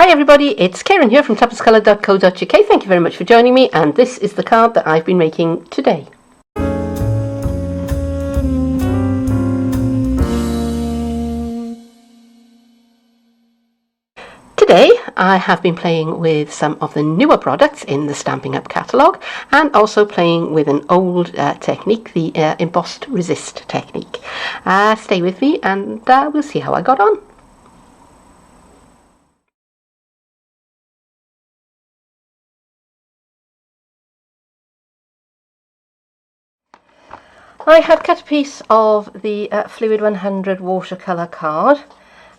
Hi everybody, it's Keren here from tuppence.co.uk. Thank you very much for joining me, and this is the card that I've been making today. Today I have been playing with some of the newer products in the Stampin' Up catalogue, and also playing with an old technique, the embossed resist technique. Stay with me and we'll see how I got on. I have cut a piece of the Fluid 100 watercolour card,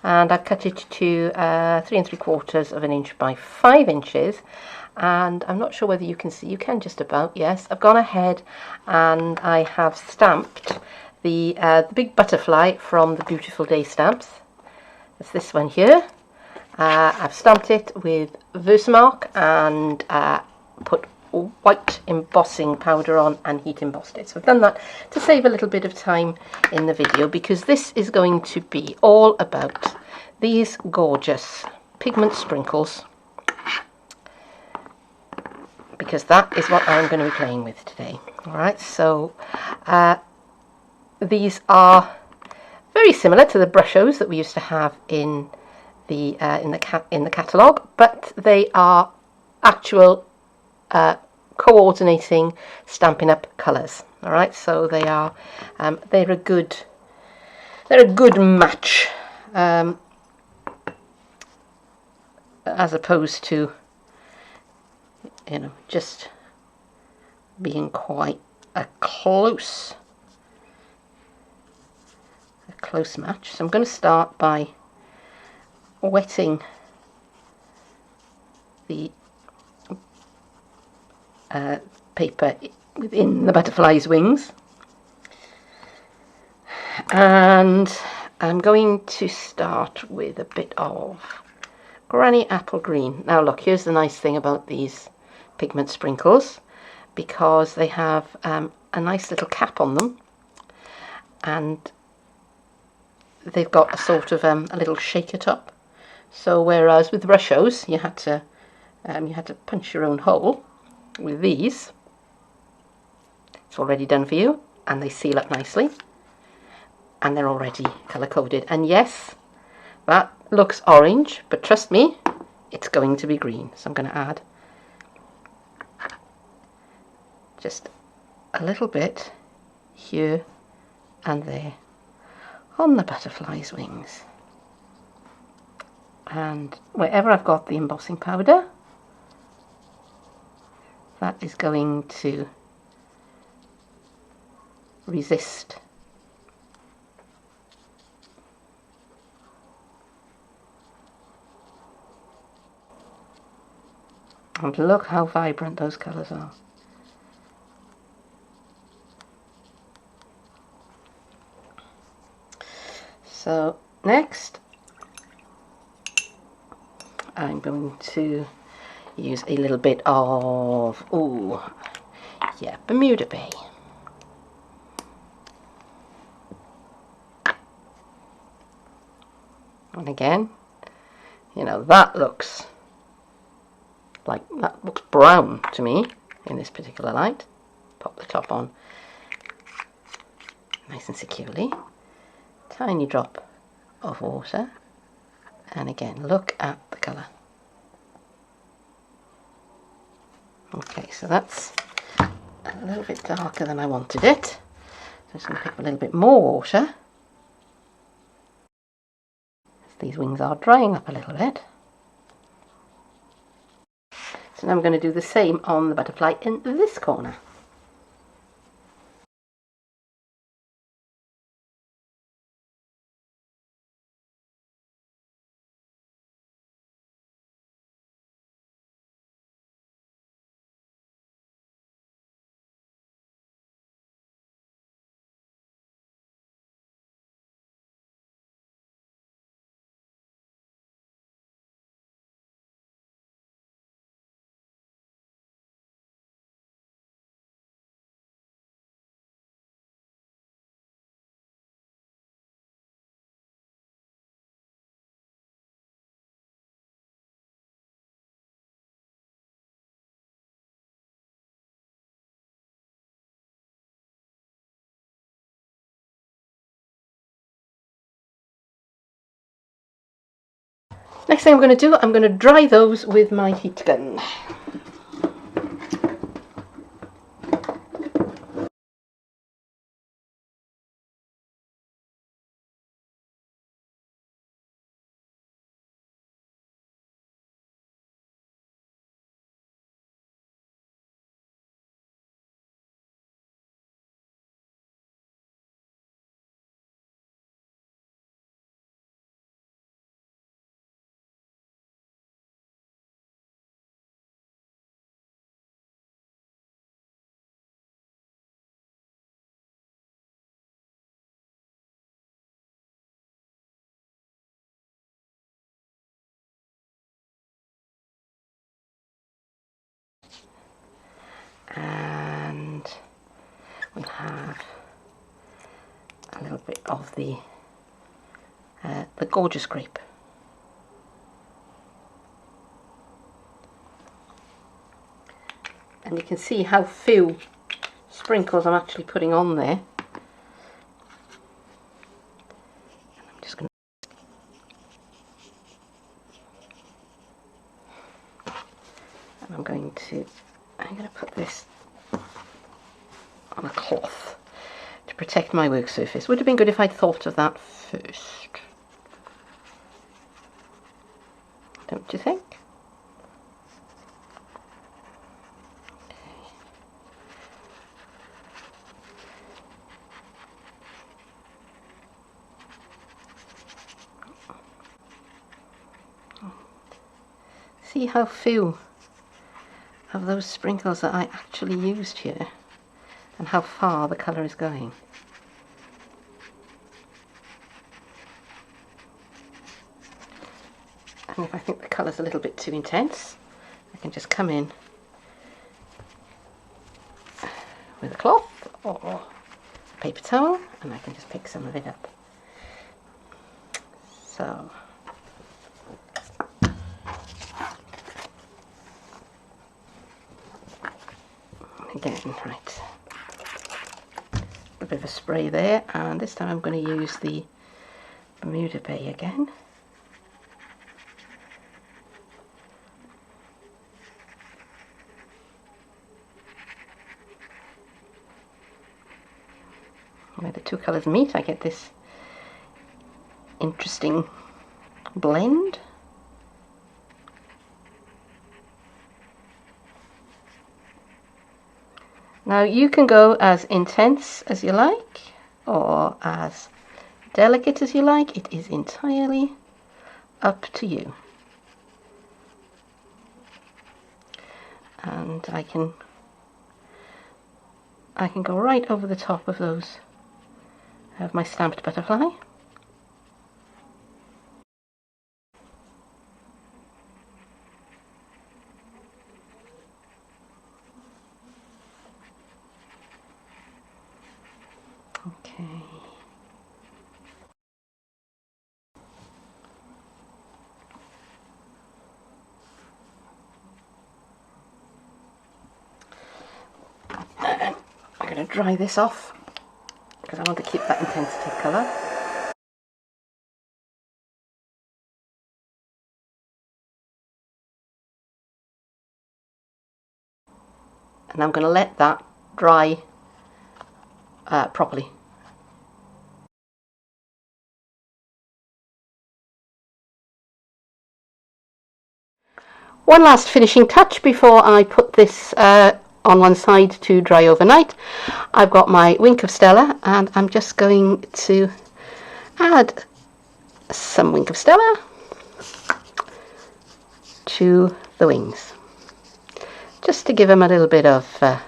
and I've cut it to 3 3/4 of an inch by 5 inches, and I'm not sure whether you can see, you can just about, yes. I've gone ahead and I have stamped the big butterfly from the Beautiful Day stamps. It's this one here. I've stamped it with Versamark and put white embossing powder on and heat embossed it. So I've done that to save a little bit of time in the video, because this is going to be all about these gorgeous pigment sprinkles, because that is what I'm going to be playing with today. Alright, so these are very similar to the brushos that we used to have in the catalogue, but they are actual coordinating Stampin' Up colours. All right, so they are they're a good match, as opposed to, you know, just being quite a close match. So I'm going to start by wetting the paper within the butterfly's wings, and I'm going to start with a bit of Granny Apple Green. Now look, here's the nice thing about these pigment sprinkles, because they have a nice little cap on them, and they've got a sort of a little shaker top. So whereas with brushos you had to punch your own hole, with these it's already done for you, and they seal up nicely, and they're already colour coded. And yes, that looks orange, but trust me, it's going to be green. So I'm going to add just a little bit here and there on the butterfly's wings, and wherever I've got the embossing powder, that is going to resist and look how vibrant those colours are. So next I'm going to use a little bit of, Bermuda Bay. And again, you know, that looks brown to me in this particular light. Pop the top on nice and securely. Tiny drop of water, and again, look at the colour. Okay, so that's a little bit darker than I wanted it. So I'm just going to pick up a little bit more water. These wings are drying up a little bit. So now I'm going to do the same on the butterfly in this corner. Next thing I'm going to do, I'm going to dry those with my heat gun. And we'll have a little bit of the gorgeous grape. And you can see how few sprinkles I'm actually putting on there. I'm just going to, and I'm going to put this on a cloth to protect my work surface. Would have been good if I'd thought of that first, don't you think? See how few of those sprinkles that I actually used here, and how far the colour is going. And if I think the colour's a little bit too intense, I can just come in with a cloth or a paper towel and I can just pick some of it up. So again, right, a bit of a spray there, and this time I'm going to use the Bermuda Bay again. Where the two colours meet, I get this interesting blend. Now you can go as intense as you like or as delicate as you like. It is entirely up to you. And I can go right over the top of those, of my stamped butterfly. Okay. I'm going to dry this off because I want to keep that intensity of colour. And I'm going to let that dry properly. One last finishing touch before I put this on one side to dry overnight. I've got my Wink of Stella and I'm just going to add some Wink of Stella to the wings, just to give them a little bit of there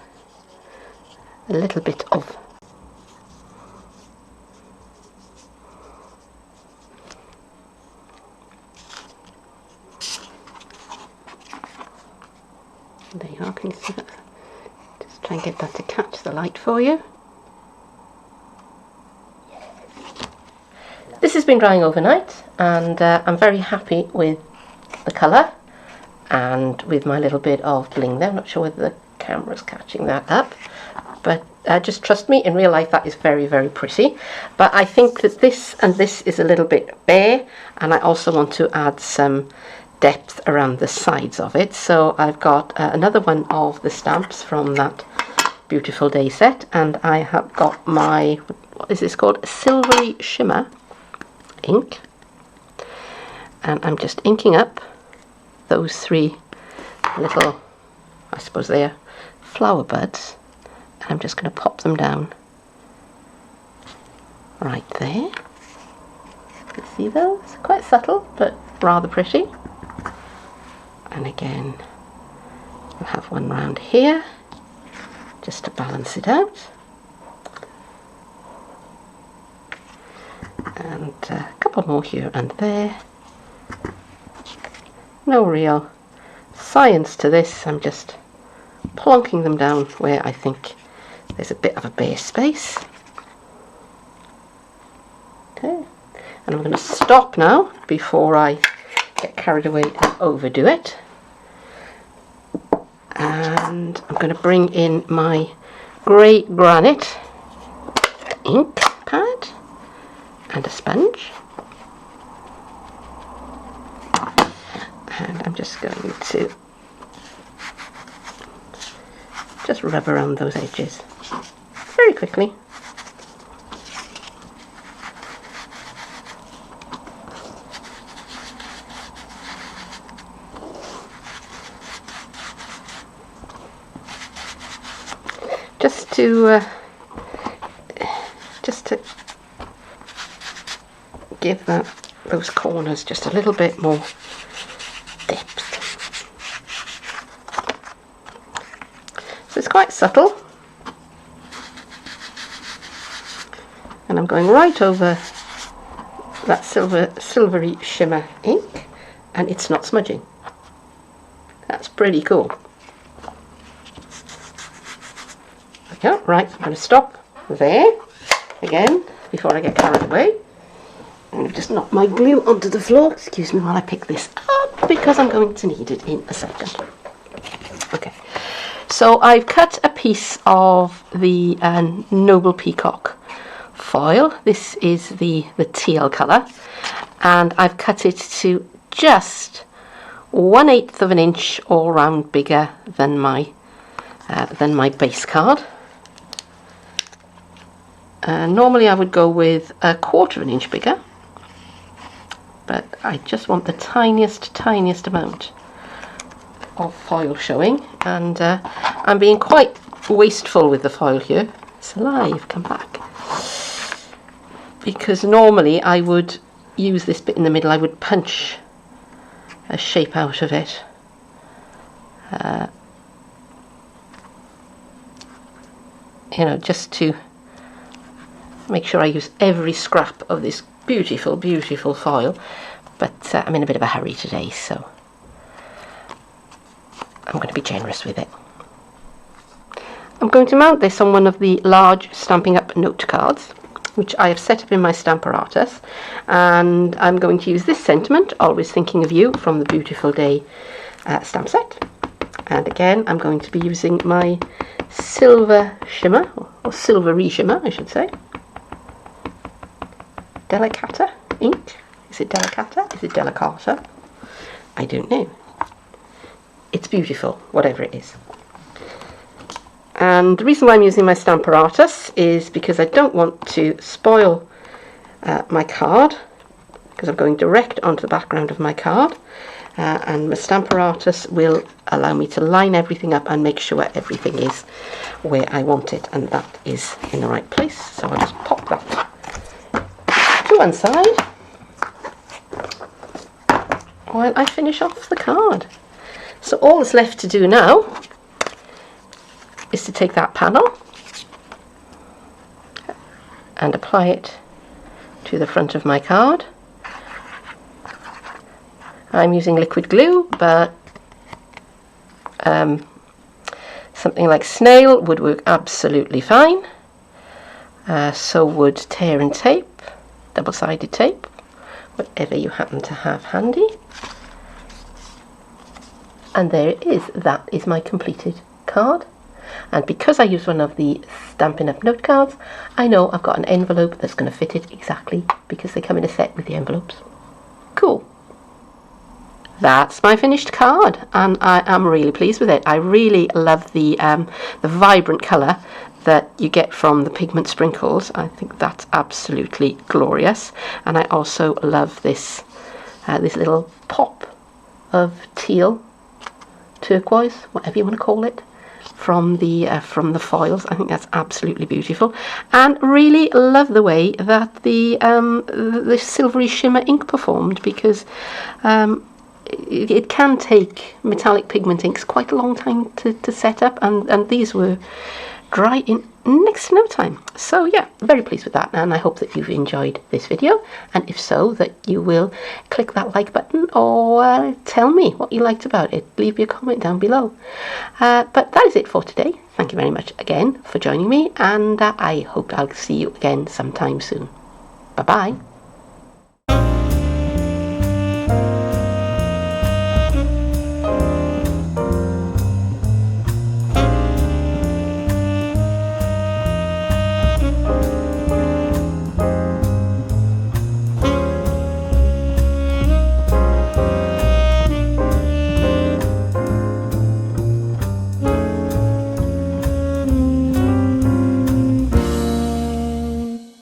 you are, can you see that? Just try and get that to catch the light for you. This has been drying overnight and I'm very happy with the colour and with my little bit of bling there. I'm not sure whether the camera's catching that up. but just trust me, in real life that is very, very pretty. But I think that this and this is a little bit bare, and I also want to add some depth around the sides of it. So I've got another one of the stamps from that Beautiful Day set, and I have got my, what is this called, Silvery Shimmer ink, and I'm just inking up those three little, I suppose they're flower buds, and I'm just going to pop them down right there. You see those? Quite subtle, but rather pretty. And again, we'll have one round here, just to balance it out. And a couple more here and there. No real science to this, I'm just plonking them down where I think there's a bit of a bare space. Okay, and I'm going to stop now before I get carried away and overdo it. And I'm going to bring in my grey granite ink pad and a sponge. And I'm just going to just rub around those edges very quickly. Just to give those corners just a little bit more depth. So it's quite subtle, and I'm going right over that silvery shimmer ink, and it's not smudging. That's pretty cool. Yeah, right, I'm going to stop there again before I get carried away. I'm going to just knock my glue onto the floor, excuse me while I pick this up, because I'm going to need it in a second. Okay, so I've cut a piece of the Noble Peacock foil. This is the teal colour, and I've cut it to just 1/8 of an inch all round bigger than my base card. Normally I would go with 1/4 of an inch bigger, but I just want the tiniest amount of foil showing, and I'm being quite wasteful with the foil here. It's alive, come back. Because normally I would use this bit in the middle, I would punch a shape out of it. You know, just to make sure I use every scrap of this beautiful, beautiful foil, but I'm in a bit of a hurry today, so I'm going to be generous with it. I'm going to mount this on one of the large Stampin' Up note cards, which I have set up in my Stamparatus, and I'm going to use this sentiment, always thinking of you, from the Beautiful Day stamp set. And again, I'm going to be using my silver shimmer, or silvery shimmer I should say, Delicata ink. Is it Delicata? Is it Delicata? I don't know. It's beautiful, whatever it is. And the reason why I'm using my Stamparatus is because I don't want to spoil my card, because I'm going direct onto the background of my card, and my Stamparatus will allow me to line everything up and make sure everything is where I want it, and that is in the right place. So I'll just pop that to one side while I finish off the card. So all that's left to do now is to take that panel and apply it to the front of my card. I'm using liquid glue, but something like snail would work absolutely fine. So would tear and tape, double-sided tape, whatever you happen to have handy. And there it is. That is my completed card. And because I use one of the Stampin' Up note cards, I know I've got an envelope that's going to fit it exactly, because they come in a set with the envelopes. Cool. That's my finished card, and I am really pleased with it. I really love the vibrant colour that you get from the pigment sprinkles. I think that's absolutely glorious, and I also love this this little pop of teal, turquoise, whatever you want to call it, from the foils. I think that's absolutely beautiful, and really love the way that the silvery shimmer ink performed, because it can take metallic pigment inks quite a long time to set up, and these were dry in next to no time. So yeah, very pleased with that, and I hope that you've enjoyed this video, and if so, that you will click that like button, or tell me what you liked about it. Leave me a comment down below. But that is it for today. Thank you very much again for joining me, and I hope I'll see you again sometime soon. Bye bye.